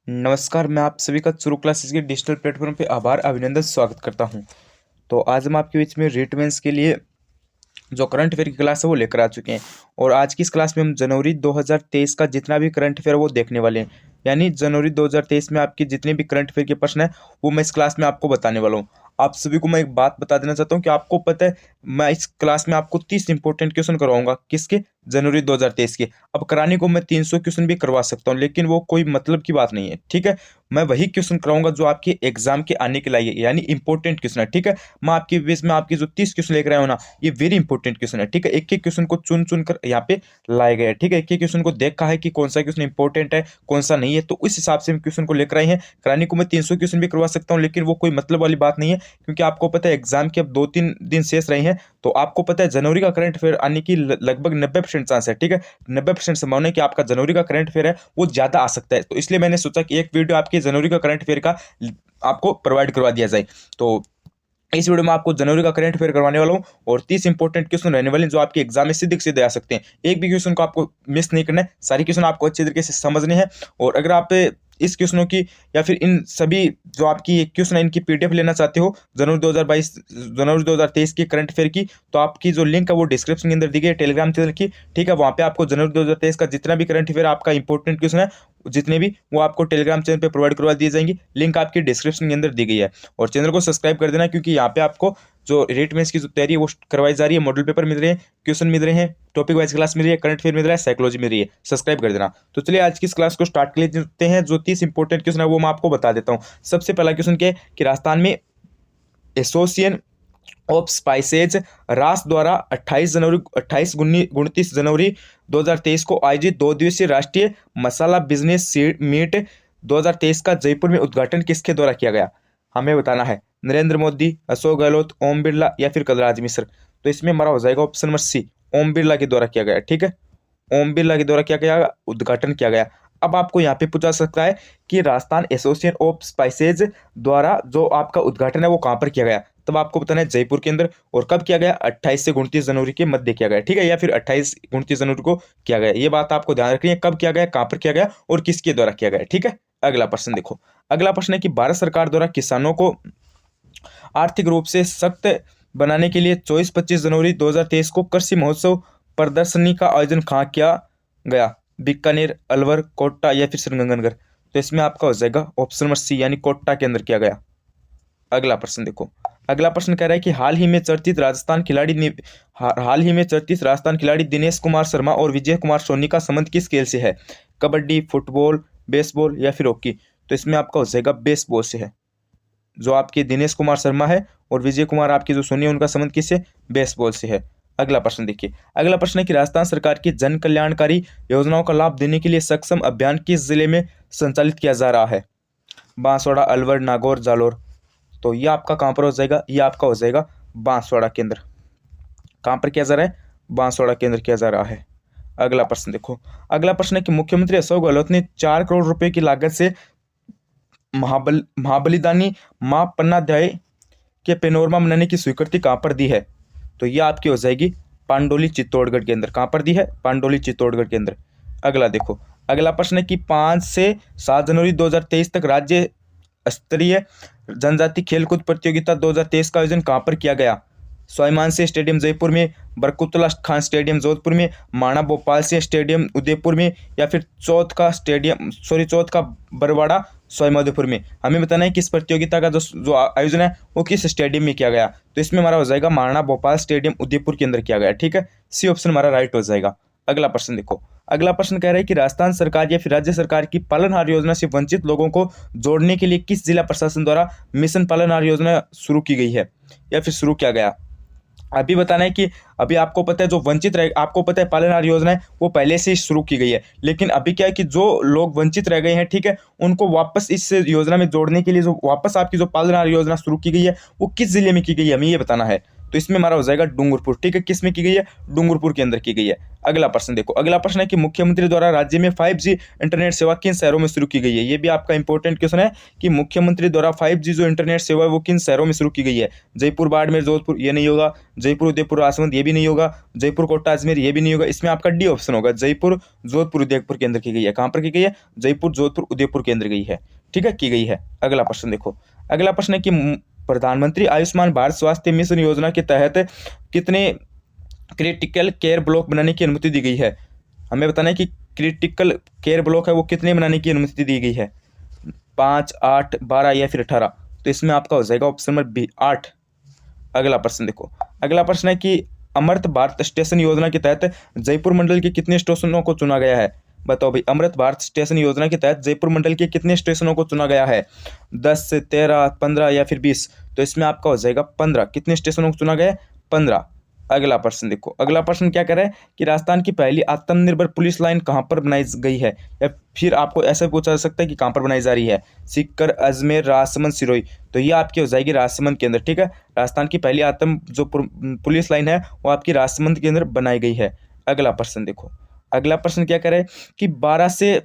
नमस्कार, मैं आप सभी का शुरू क्लासेस के डिजिटल प्लेटफॉर्म पे आभार अभिनंदन स्वागत करता हूं। तो आज हम आपके बीच में रीट मेंस के लिए जो करंट अफेयर की क्लास है वो लेकर आ चुके हैं। और आज की इस क्लास में हम जनवरी 2023 का जितना भी करंट अफेयर है वो देखने वाले हैं। यानी जनवरी 2023 में आपके जितने भी करंट अफेयर के प्रश्न है वो मैं इस क्लास में आपको बताने वाला हूँ। आप सभी को मैं एक बात बता देना चाहता हूँ कि आपको पता है, मैं इस क्लास में आपको 30 इंपॉर्टेंट क्वेश्चन करवाऊंगा। किसके? जनवरी 2023 के। अब कराने को मैं 300 क्वेश्चन भी करवा सकता हूँ, लेकिन वो कोई मतलब की बात नहीं है, ठीक है। मैं वही क्वेश्चन कराऊंगा जो आपके एग्जाम के आने के लायक है, यानी इंपॉर्टेंट क्वेश्चन है, ठीक है। मैं आपके बेस में आपके जो 30 क्वेश्चन लेकर आया हूं ना, ये वेरी इंपॉर्टेंट क्वेश्चन है, ठीक है। एक एक क्वेश्चन को चुन चुन कर यहाँ पे लाए गए हैं, ठीक है। एक एक क्वेश्चन को देखा है कि कौन सा क्वेश्चन इंपॉर्टेंट है, कौन सा नहीं है, तो उस हिसाब से हम क्वेश्चन को लेकर आए हैं। कराने को मैं 300 क्वेश्चन भी करवा सकता हूँ, लेकिन वो कोई मतलब वाली बात नहीं है, क्योंकि आपको पता है एग्जाम के अब 2-3 दिन शेष रहे हैं। तो आपको पता है जनवरी का करंट अफेयर आने की लगभग 90% चांस है, ठीक है। 90% संभावना है कि आपका जनवरी का करंट अफेयर है वो ज्यादा आ सकता है। तो इसलिए मैंने सोचा कि एक वीडियो आपकी जनवरी का करंट अफेयर का आपको प्रोवाइड करवा दिया जाए। तो इस वीडियो में आपको जनवरी का करंट अफेयर करवाने वाला हूं और 30 इंपॉर्टेंट क्वेश्चन रहने वाले हैं जो आपके एग्जाम में सीधे सीधे आ सकते हैं। एक भी क्वेश्चन को आपको मिस नहीं करना है, सारे क्वेश्चन आपको अच्छे तरीके से समझने हैं। और अगर आप इस क्वेश्चनों की या फिर इन सभी जो आपकी क्वेश्चन है इनकी पीडीएफ लेना चाहते हो जनवरी 2023 की करंट अफेयर की, तो आपकी जो लिंक है वो डिस्क्रिप्शन के अंदर दी गई है टेलीग्राम चैनल की, ठीक है। वहाँ पे आपको जनवरी 2023 का जितना भी करंट अफेयर आपका इंपॉर्टेंट क्वेश्चन है जितने भी, वो आपको टेलीग्राम चैनल पे प्रोवाइड करवा दी जाएंगी। लिंक आपकी डिस्क्रिप्शन के अंदर दी गई है। और चैनल को सब्सक्राइब कर देना, क्योंकि यहाँ पे आपको जो रीट मेंस की जो तैयारी है वो करवाई जा रही है। मॉडल पेपर मिल रहे हैं, क्वेश्चन मिल रहे हैं, टॉपिक वाइज क्लास मिल रही है, करंट अफेयर मिल रहा है, साइकोलॉजी मिल रही है। सब्सक्राइब कर देना। तो चलिए आज की इस क्लास को स्टार्ट कर लेते हैं। जो 30 इंपॉर्टेंट क्वेश्चन है वो मैं आपको बता देता हूँ। सबसे पहला क्वेश्चन क्या है कि राजस्थान में एसोसिएशन ऑफ स्पाइसेज रास द्वारा 28-29 जनवरी 2023 को आयोजित 2 दिवसीय राष्ट्रीय मसाला बिजनेस मीट 2023 का जयपुर में उद्घाटन किसके द्वारा किया गया? हमें बताना है। नरेंद्र मोदी, अशोक गहलोत, ओम बिरला या फिर कलराज मिश्र। तो इसमें हमारा हो जाएगा option number C, Om Birla के द्वारा किया गया, ठीक है। ओम बिरला के द्वारा क्या गया? उद्घाटन किया गया। अब आपको यहाँ पे पूछा सकता है कि राजस्थान एसोसिएशन ऑफ स्पाइसेज द्वारा जो आपका उद्घाटन है वो कहाँ पर किया गया? तब आपको बताना है जयपुर के अंदर। और कब किया गया? 28 से 29 जनवरी के मध्य किया गया, ठीक है, या फिर 28-29 जनवरी को किया गया। ये बात आपको ध्यान रखनी है, कब किया गया, कहाँ पर किया गया और किसके द्वारा किया गया, ठीक है। अगला प्रश्न देखो। अगला प्रश्न है कि भारत सरकार द्वारा किसानों को आर्थिक रूप से सख्त बनाने के लिए 24-25 जनवरी 2023 को कृषि महोत्सव प्रदर्शनी का आयोजन कहाँ किया गया? बीकानेर, अलवर, कोटा या फिर श्रीगंगानगर। तो इसमें आपका हो जाएगा ऑप्शन नंबर सी, यानी कोटा के अंदर किया गया। अगला प्रश्न देखो। अगला प्रश्न कह रहा है कि हाल ही में चर्चित राजस्थान खिलाड़ी दिनेश कुमार शर्मा और विजय कुमार सोनी का संबंध किस खेल से है? कबड्डी, फुटबॉल, बेसबॉल या फिर हॉकी। तो इसमें आपका हो जाएगा बेसबॉल से है। जो आपके दिनेश कुमार शर्मा है और विजय कुमार आपके जो सोनी है उनका संबंध किससे? बेसबॉल से है। अगला प्रश्न देखिए। अगला प्रश्न है कि राजस्थान सरकार की जन कल्याणकारी योजनाओं का लाभ देने के लिए सक्षम अभियान किस जिले में संचालित किया जा रहा है? बांसवाड़ा, अलवर, नागौर, जालोर। तो ये आपका कहाँ पर हो जाएगा? ये आपका हो जाएगा बांसवाड़ा के अंदर। कहाँ पर किया जा रहा है? बांसवाड़ा के अंदर किया जा रहा है। अगला प्रश्न देखो। अगला प्रश्न है कि मुख्यमंत्री अशोक गहलोत ने 4 करोड़ रुपए की लागत से महाबलिदानी मां पन्नाध्याय के पेनोरमा बनाने की स्वीकृति कहाँ पर दी है? तो ये आपकी हो जाएगी पांडोली चित्तौड़गढ़ के अंदर। कहाँ पर दी है? पांडोली चित्तौड़गढ़ के अंदर। अगला देखो। अगला प्रश्न है कि 5 से 7 जनवरी 2023 तक राज्य स्तरीय जनजाति खेलकूद प्रतियोगिता 2023 का आयोजन कहाँ पर किया गया? स्वाभिमान सिंह स्टेडियम जयपुर में, बरकुतला खान स्टेडियम जोधपुर में, माणा भोपाल सिंह स्टेडियम उदयपुर में या फिर चौथ का बरवाड़ा स्वाईमाधोपुर में। हमें बताना है कि इस प्रतियोगिता का जो आयोजन है वो किस स्टेडियम में किया गया। तो इसमें हमारा हो जाएगा माणा भोपाल स्टेडियम उदयपुर के अंदर किया गया, ठीक है। सी ऑप्शन हमारा राइट हो जाएगा। अगला प्रश्न देखो। अगला प्रश्न कह रहा है कि राजस्थान सरकार या फिर राज्य सरकार की पालनहार योजना से वंचित लोगों को जोड़ने के लिए किस जिला प्रशासन द्वारा मिशन पालनहार योजना शुरू की गई है या फिर शुरू किया गया? अभी बताना है कि अभी आपको पता है जो वंचित रह आपको पता है पालनहार योजना है वो पहले से ही शुरू की गई है, लेकिन अभी क्या है कि जो लोग वंचित रह गए हैं, ठीक है, उनको वापस इस योजना में जोड़ने के लिए जो वापस आपकी जो पालनहार योजना शुरू की गई है वो किस जिले में की गई है, हमें ये बताना है। तो इसमें हमारा हो जाएगा डूंगरपुर। ठीक है, किस में की गई है? डूंगरपुर के अंदर की गई है। अगला प्रश्न देखो, अगला प्रश्न है कि मुख्यमंत्री द्वारा राज्य में 5G इंटरनेट सेवा किन शहरों में शुरू की गई है? ये भी आपका इंपॉर्टेंट क्वेश्चन है कि मुख्यमंत्री द्वारा 5G जो इंटरनेट सेवा है वो किन शहरों में शुरू की गई है? जयपुर, बाड़मेर, जोधपुर, ये नहीं होगा। जयपुर, उदयपुर, राजसमंद, ये भी नहीं होगा। जयपुर, कोटा, अजमेर, ये भी नहीं होगा। इसमें आपका डी ऑप्शन होगा, जयपुर, जोधपुर, उदयपुर के अंदर की गई है। कहाँ पर की गई है? जयपुर, जोधपुर, उदयपुर के अंदर गई है। ठीक है, की गई है। अगला प्रश्न देखो, अगला प्रश्न है कि प्रधानमंत्री आयुष्मान भारत स्वास्थ्य मिशन योजना के तहत कितने क्रिटिकल केयर ब्लॉक बनाने की अनुमति दी गई है? हमें बताना है कि क्रिटिकल केयर ब्लॉक है वो कितने बनाने की अनुमति दी गई है? 5, 8, 12 या फिर 18? तो इसमें आपका हो जाएगा ऑप्शन नंबर बी, 8। अगला प्रश्न देखो, अगला प्रश्न है कि अमृत भारत स्टेशन योजना के तहत जयपुर मंडल के कितने स्टेशनों को चुना गया है? बताओ भाई, अमृत भारत स्टेशन योजना के तहत जयपुर मंडल के कितने स्टेशनों को चुना गया है? 10, 13, 15 या फिर 20? तो इसमें आपका हो जाएगा 15। कितने स्टेशनों को चुना गया है? 15। अगला प्रश्न देखो, अगला प्रश्न क्या कह रहा है कि राजस्थान की पहली आत्मनिर्भर पुलिस लाइन कहाँ पर बनाई गई है? या फिर आपको ऐसा पूछा जा सकता है कि कहाँ पर बनाई जा रही है? सीकर, अजमेर, राजसमंद, सिरोही? तो ये आपकी हो जाएगी राजसमंद के अंदर। ठीक है, राजस्थान की पहली जो पुलिस लाइन है वो आपकी राजसमंद के अंदर बनाई गई है। अगला प्रश्न देखो, अगला प्रश्न क्या करे कि 12 से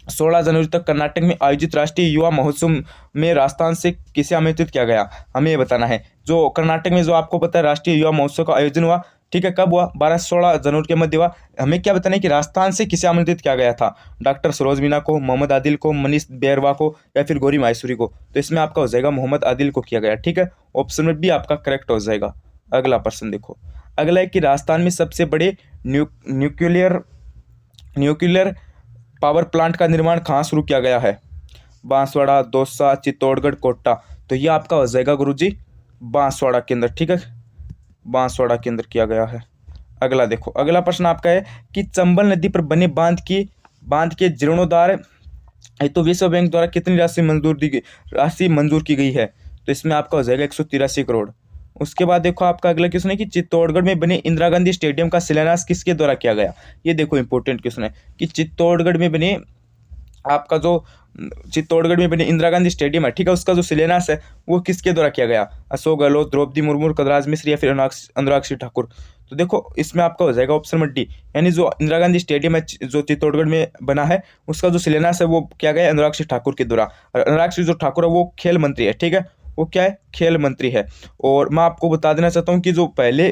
16 जनवरी तक कर्नाटक में आयोजित राष्ट्रीय युवा महोत्सव में राजस्थान से किसे आमंत्रित किया गया? हमें ये बताना है। जो कर्नाटक में जो आपको पता है राष्ट्रीय युवा महोत्सव का आयोजन हुआ, ठीक है, कब हुआ? 12 से 16 जनवरी के मध्य हुआ। हमें क्या बताना है कि राजस्थान से किसे आमंत्रित किया गया था? डॉक्टर सरोज मीना को, मोहम्मद आदिल को, मनीष बेरवा को या फिर गौरी माहेश्वरी को? तो इसमें आपका हो जाएगा मोहम्मद आदिल को किया गया। ठीक है, ऑप्शन में भी आपका करेक्ट हो जाएगा। अगला प्रश्न देखो, अगला है कि राजस्थान में सबसे बड़े न्यूक्लियर पावर प्लांट का निर्माण कहाँ शुरू किया गया है? बांसवाड़ा, दौसा, चित्तौड़गढ़, कोटा? तो ये आपका हो जाएगा गुरुजी बांसवाड़ा के अंदर। ठीक है, बांसवाड़ा के अंदर किया गया है। अगला देखो, अगला प्रश्न आपका है कि चंबल नदी पर बने बांध के जीर्णोद्धार हेतु विश्व बैंक द्वारा कितनी राशि मंजूर की गई है? तो इसमें आपका हो जाएगा 183 करोड़। उसके बाद देखो आपका अगला क्वेश्चन है कि चित्तौड़गढ़ में बने इंदिरा गांधी स्टेडियम का शिलान्यास किसके द्वारा किया गया? ये देखो इंपॉर्टेंट क्वेश्चन है कि चित्तौड़गढ़ में बने इंदिरा गांधी स्टेडियम है, ठीक है, उसका जो शिलान्यास है वो किसके द्वारा किया गया? अशोक गहलोत, द्रौपदी मुर्मू, कलराज मिश्र या फिर अनुराग सिंह ठाकुर? तो देखो इसमें आपका हो जाएगा ऑप्शन नंबर डी, यानी जो इंदिरा गांधी स्टेडियम है जो चित्तौड़गढ़ में बना है उसका जो शिलान्यास है वो किया गया अनुराग सिंह ठाकुर के द्वारा। अनुराग सिंह जो ठाकुर है वो खेल मंत्री है। ठीक है, वो क्या है? खेल मंत्री है। और मैं आपको बता देना चाहता हूँ कि जो पहले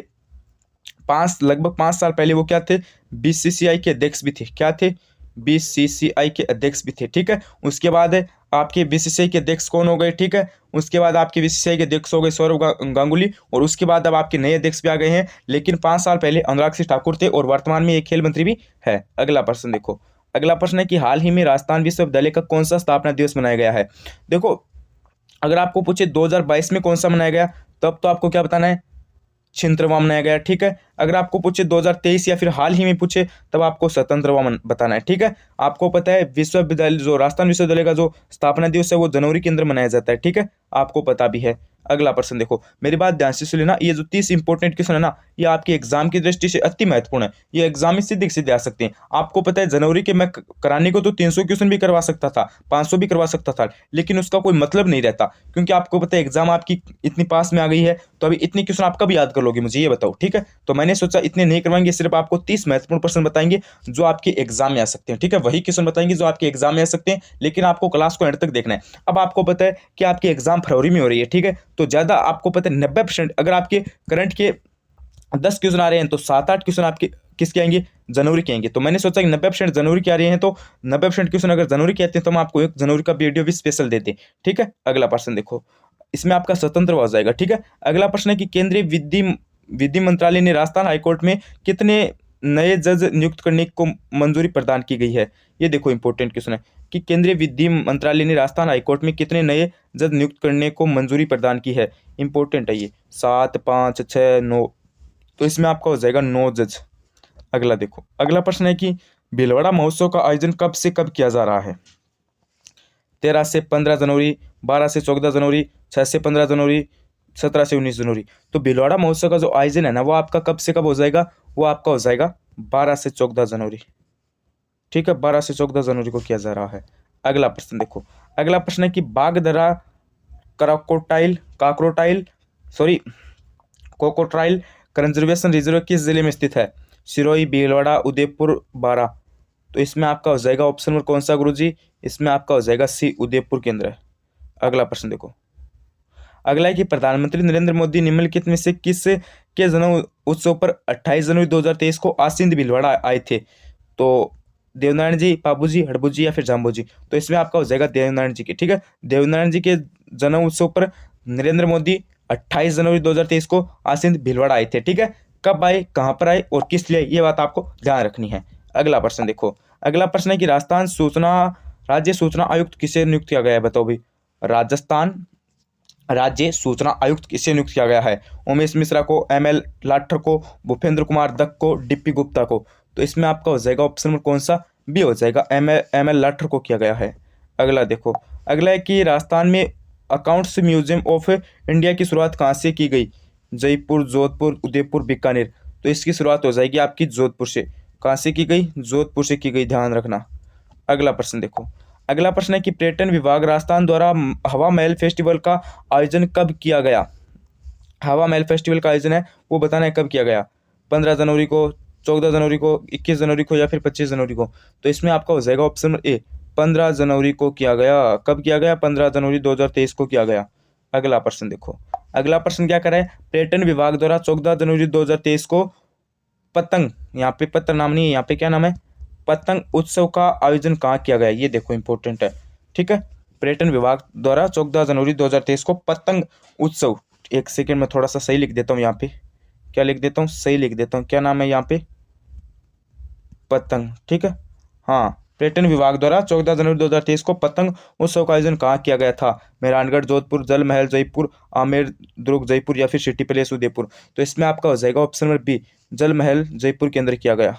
लगभग 5 साल पहले वो क्या थे? बीसीसीआई के अध्यक्ष भी थे। क्या थे? बीसीसीआई के अध्यक्ष भी थे। ठीक है, उसके बाद आपके बीसीसीआई के अध्यक्ष कौन हो गए? ठीक है, उसके बाद आपके बीसीसीआई के अध्यक्ष हो गए सौरव गांगुली, और उसके बाद अब आपके नए अध्यक्ष भी आ गए हैं। लेकिन 5 साल पहले अनुराग सिंह ठाकुर थे और वर्तमान में ये खेल मंत्री भी है। अगला प्रश्न देखो, अगला प्रश्न है कि हाल ही में राजस्थान विश्वविद्यालय का कौन सा स्थापना दिवस मनाया गया है? देखो अगर आपको पूछे 2022 में कौन सा मनाया गया, तब तो आपको क्या बताना है? छिंत्रवा मनाया गया। ठीक है, अगर आपको पूछे 2023 या फिर हाल ही में पूछे तब आपको स्वतंत्रवा बताना है। ठीक है, आपको पता है विश्वविद्यालय जो राजस्थान विश्वविद्यालय का जो स्थापना दिवस है वो जनवरी के अंदर मनाया जाता है। ठीक है, आपको पता भी है। अगला प्रश्न देखो, मेरी बात ध्यान से सुन लेना, ये जो 30 इंपॉर्टेंट क्वेश्चन है ना, ये आपके एग्जाम की दृष्टि से अति महत्वपूर्ण है। ये एग्जाम में सीधे आ सकते हैं। आपको पता है जनवरी के मैं कराने को तो 300 क्वेश्चन भी करवा सकता था, 500 भी करवा सकता था, लेकिन उसका कोई मतलब नहीं रहता, क्योंकि आपको पता है एग्जाम आपकी इतनी पास में आ गई है तो अभी इतने क्वेश्चन आप कभी याद कर लोगे, मुझे ये बताओ। ठीक है, तो मैंने सोचा इतने नहीं करवाएंगे, सिर्फ आपको 30 महत्वपूर्ण प्रश्न बताएंगे जो आपके एग्जाम में आ सकते हैं। ठीक है, वही क्वेश्चन बताएंगे जो आपके एग्जाम में आ सकते हैं, लेकिन आपको क्लास को एंड तक देखना है। अब आपको पता है कि आपकी एग्जाम फरवरी में हो रही है। ठीक है, तो ज्यादा आपको पता है 90% अगर आपके करंट के 10 क्वेश्चन आ रहे हैं तो 7-8 क्वेश्चन आपके किसके आएंगे? जनवरी के आएंगे। तो मैंने सोचा कि 90% जनवरी के आ रहे हैं, तो 90% क्वेश्चन अगर जनवरी के आते हैं तो हम आपको 1 जनवरी का वीडियो भी स्पेशल देते हैं। ठीक है, अगला प्रश्न देखो, इसमें आपका स्वतंत्र हो जाएगा। ठीक है, अगला प्रश्न है कि केंद्रीय विधि मंत्रालय ने राजस्थान हाईकोर्ट में कितने नए जज नियुक्त करने को मंजूरी प्रदान की गई है? ये देखो इंपॉर्टेंट क्वेश्चन है कि केंद्रीय विधि मंत्रालय ने राजस्थान हाईकोर्ट में कितने नए जज नियुक्त करने को मंजूरी प्रदान की है? इंपॉर्टेंट है ये, 7, 5, 6, 9। तो इसमें आपका हो जाएगा 9 जज। अगला देखो, अगला प्रश्न है कि भीलवाड़ा महोत्सव का आयोजन कब से कब किया जा रहा है? 13 से 15 जनवरी, 12 से 14 जनवरी, 6 से 15 जनवरी, 17 से 19 जनवरी। तो भीलवाड़ा महोत्सव का जो आयोजन है ना वो आपका कब से कब हो जाएगा? वो आपका हो जाएगा 12 से 14 जनवरी। ठीक है, 12 से 14 जनवरी को किया जा रहा है। अगला प्रश्न देखो, अगला प्रश्न है कि बागदरा कोकोट्राइल कंजर्वेशन रिजर्व किस जिले में स्थित है? सिरोही, भीलवाड़ा, उदयपुर, बारा। तो इसमें आपका हो जाएगा ऑप्शन नंबर कौन सा गुरुजी? इसमें आपका हो जाएगा सी, उदयपुर केंद्र है। अगला प्रश्न देखो, अगला है कि प्रधानमंत्री नरेंद्र मोदी निम्नलिखित में से किस के जन्म उत्सव पर 28 जनवरी 2023 को आसींद भीलवाड़ा आए थे? तो देवनारायण जी, बाबू जी, हड़बू जी या फिर जाम्बू जी। तो इसमें आपका हो जाएगा देवनारायण जी के, ठीक है। देवनारायण जी के जन्म उत्सव पर नरेंद्र मोदी 28 जनवरी 2023 को आसींद भीलवाड़ा आए थे, ठीक है। कब आए, कहाँ पर आए और किस लिए, ये बात आपको ध्यान रखनी है। अगला प्रश्न देखो, अगला प्रश्न है कि राजस्थान सूचना राज्य सूचना आयुक्त किसे नियुक्त किया गया है? बताओ भाई, राजस्थान राज्य सूचना आयुक्त किसे नियुक्त किया गया है? उमेश मिश्रा को, ML लाठर को, भूपेंद्र कुमार दत्त को, DP गुप्ता को। तो इसमें आपका हो जाएगा ऑप्शन नंबर कौन सा? बी हो जाएगा, ML लाठर को किया गया है। अगला देखो, अगला है कि राजस्थान में अकाउंट्स म्यूजियम ऑफ इंडिया की शुरुआत कहाँ से की गई? जयपुर, जोधपुर, उदयपुर, बीकानेर। तो इसकी शुरुआत हो जाएगी आपकी जोधपुर से। कहाँ से की गई? जोधपुर से की गई, ध्यान रखना। अगला प्रश्न देखो, अगला प्रश्न है कि पर्यटन विभाग राजस्थान द्वारा हवा महल फेस्टिवल का आयोजन कब किया गया? हवा महल फेस्टिवल का आयोजन है वो बताना है कब किया गया? 15 जनवरी को, 14 जनवरी को, 21 जनवरी को या फिर 25 जनवरी को। तो इसमें आपका हो जाएगा ऑप्शन ए, 15 जनवरी को किया गया। कब किया गया? 15 जनवरी 2023 को किया गया। अगला प्रश्न देखो, अगला प्रश्न क्या करे? पर्यटन विभाग द्वारा 14 जनवरी 2023 को पतंग, यहाँ पे पत्र नाम नहीं है, यहाँ पे क्या नाम है? पतंग उत्सव का आयोजन कहाँ किया गया? ये देखो इंपॉर्टेंट है, ठीक है। पर्यटन विभाग द्वारा 14 जनवरी 2023 को पतंग उत्सव, एक सेकेंड में थोड़ा सा सही लिख देता हूँ यहाँ पे, क्या लिख देता हूँ? सही लिख देता हूँ। क्या नाम है यहाँ पे? पतंग, ठीक है। हाँ, पर्यटन विभाग द्वारा 14 जनवरी 2023 को पतंग उत्सव का आयोजन कहाँ किया गया था? मेहरानगढ़, जोधपुर, जल महल जयपुर, आमेर दुर्ग जयपुर या फिर सिटी पैलेस उदयपुर। तो इसमें आपका हो जाएगा ऑप्शन नंबर बी, जल महल जयपुर के अंदर किया गया।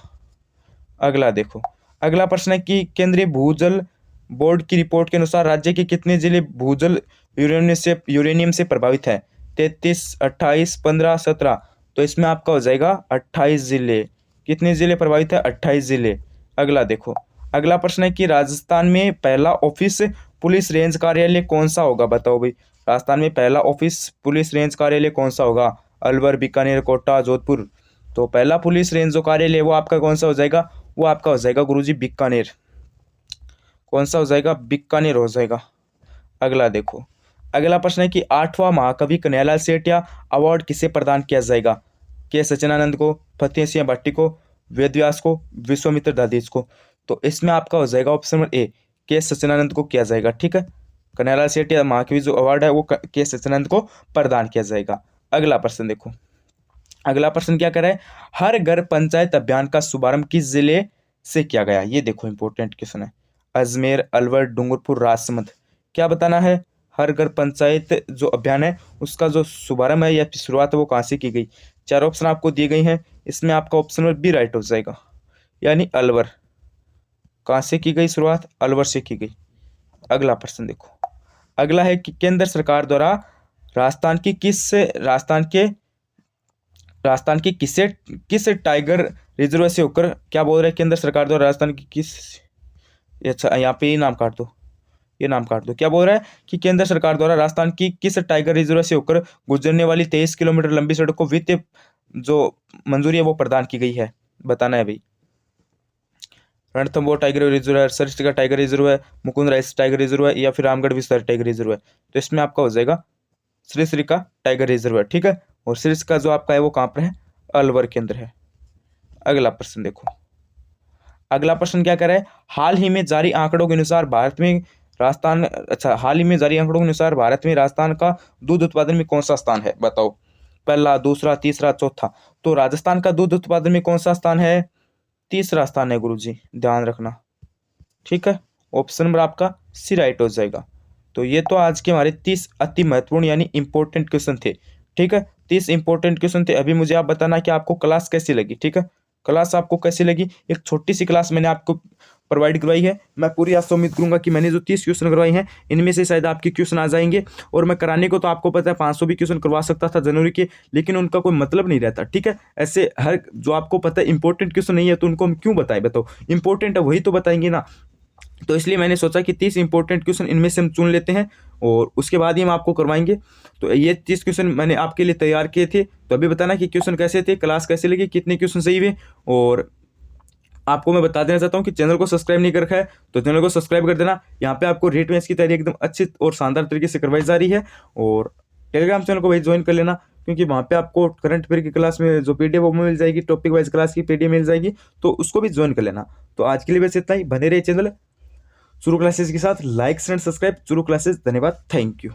अगला देखो, अगला प्रश्न है कि केंद्रीय भूजल बोर्ड की रिपोर्ट के अनुसार राज्य के कितने जिले भूजल यूरेनियम से प्रभावित है? 33, 28, 15, 17। तो इसमें आपका हो जाएगा 28 जिले। कितने जिले प्रभावित है? 28 जिले। अगला देखो, अगला प्रश्न है कि राजस्थान में पहला ऑफिस पुलिस रेंज कार्यालय कौन सा होगा? बताओ भाई, राजस्थान में पहला ऑफिस पुलिस रेंज कार्यालय कौन सा होगा? अलवर, बीकानेर, कोटा, जोधपुर। तो पहला पुलिस रेंज जो कार्यालय वो आपका कौन सा हो जाएगा? वो आपका हो जाएगा गुरुजी बीकानेर। कौन सा हो जाएगा? बीकानेर हो जाएगा। अगला देखो, अगला प्रश्न है कि 8वां महाकवि कन्हैयालाल सेठिया अवार्ड किसे प्रदान किया जाएगा? के सच्चिदानंद को, फतेह सिंह भट्टी को, वेद व्यास को, विश्वामित्र दादीज को। तो इसमें आपका हो जाएगा ऑप्शन नंबर ए, के सच्चिदानंद को किया जाएगा, ठीक है। कन्हैयालाल सेठिया महाकवि जो अवार्ड है वो के सच्चिदानंद को प्रदान किया जाएगा। अगला प्रश्न देखो, अगला प्रश्न क्या कर रहा है? हर घर पंचायत अभियान का शुभारंभ किस जिले से किया गया? ये देखो इंपॉर्टेंट क्वेश्चन है। अजमेर, अलवर, डूंगरपुर, राजसमंद। क्या बताना है? हर घर पंचायत जो अभियान है उसका जो शुभारंभ है या शुरुआत है वो कहाँ से की गई? 4 ऑप्शन आपको दिए गए हैं, इसमें आपका ऑप्शन नंबर बी राइट हो जाएगा, यानी अलवर। कहाँ से की गई शुरुआत? अलवर से की गई। अगला प्रश्न देखो, अगला है कि केंद्र सरकार द्वारा राजस्थान की किस टाइगर रिजर्व से होकर, क्या बोल रहे हैं? केंद्र सरकार द्वारा राजस्थान की किस, अच्छा यहाँ पे ये नाम काट दो, ये नाम काट दो। क्या बोल रहा है कि केंद्र सरकार द्वारा राजस्थान की किस टाइगर रिजर्व से होकर गुजरने वाली 23 किलोमीटर लंबी सड़क को वित्तीय जो मंजूरी है वो प्रदान की गई है? बताना है भाई। रणथंबोर टाइगर रिजर्व है, सरिस्का टाइगर रिजर्व है, मुकुंद राइस टाइगर रिजर्व है या फिर रामगढ़ विस्तार टाइगर रिजर्व है? तो इसमें आपका हो जाएगा सरिस्का टाइगर रिजर्व है, ठीक है। और सरिस्का जो आपका है वो कहाँ पर है? अलवर के अंदर है। अगला प्रश्न देखो, अगला प्रश्न क्या कर रहा है? हाल ही में जारी आंकड़ों के अनुसार भारत में राजस्थान का दूध उत्पादन में कौन सा स्थान है? बताओ, पहला, दूसरा, तीसरा, चौथा। तो राजस्थान का दूध उत्पादन में कौन सा स्थान है? तीसरा स्थान है गुरुजी, ध्यान रखना, ठीक है। ऑप्शन नंबर आपका सी राइट हो जाएगा। तो ये तो आज के हमारे 30 अति महत्वपूर्ण यानी इंपॉर्टेंट क्वेश्चन थे, ठीक है। 30 इंपॉर्टेंट क्वेश्चन थे। अभी मुझे आप बताना कि आपको क्लास कैसी लगी, ठीक है। क्लास आपको कैसी लगी? एक छोटी सी क्लास मैंने आपको प्रोवाइड करवाई है। मैं पूरी आशा उम्मीद करूंगा कि मैंने जो 30 क्वेश्चन करवाए हैं इनमें से शायद आपके क्वेश्चन आ जाएंगे। और मैं कराने को तो आपको पता है 500 भी क्वेश्चन करवा सकता था जनवरी के, लेकिन उनका कोई मतलब नहीं रहता, ठीक है। ऐसे हर जो आपको पता है इंपॉर्टेंट क्वेश्चन नहीं है तो उनको हम क्यों बताएं? बताओ, इंपॉर्टेंट है वही तो बताएंगे ना। तो इसलिए मैंने सोचा कि 30 इंपॉर्टेंट क्वेश्चन इनमें से हम चुन लेते हैं और उसके बाद ही हम आपको करवाएंगे। तो ये 30 क्वेश्चन मैंने आपके लिए तैयार किए थे। तो अभी बताना कि क्वेश्चन कैसे थे, क्लास कैसे लगी, कितने क्वेश्चन सही हुए। और आपको मैं बता देना चाहता हूँ कि चैनल को सब्सक्राइब नहीं कर रखा है तो चैनल को सब्सक्राइब कर देना। यहाँ पे आपको रेट मैच की तैयारी एकदम अच्छी और शानदार तरीके से करवाई जा रही है। और टेलीग्राम चैनल को भाई ज्वाइन कर लेना, क्योंकि वहाँ पे आपको करंट अफेयर की क्लास में जो पीडीएफ वो मिल जाएगी, टॉपिक वाइज क्लास की पीडीएफ मिल जाएगी, तो उसको भी ज्वाइन कर लेना। तो आज के लिए बस इतना ही। बने रहे चैनल चुरू क्लासेस के साथ। Like and subscribe Churu classes. धन्यवाद, थैंक यू।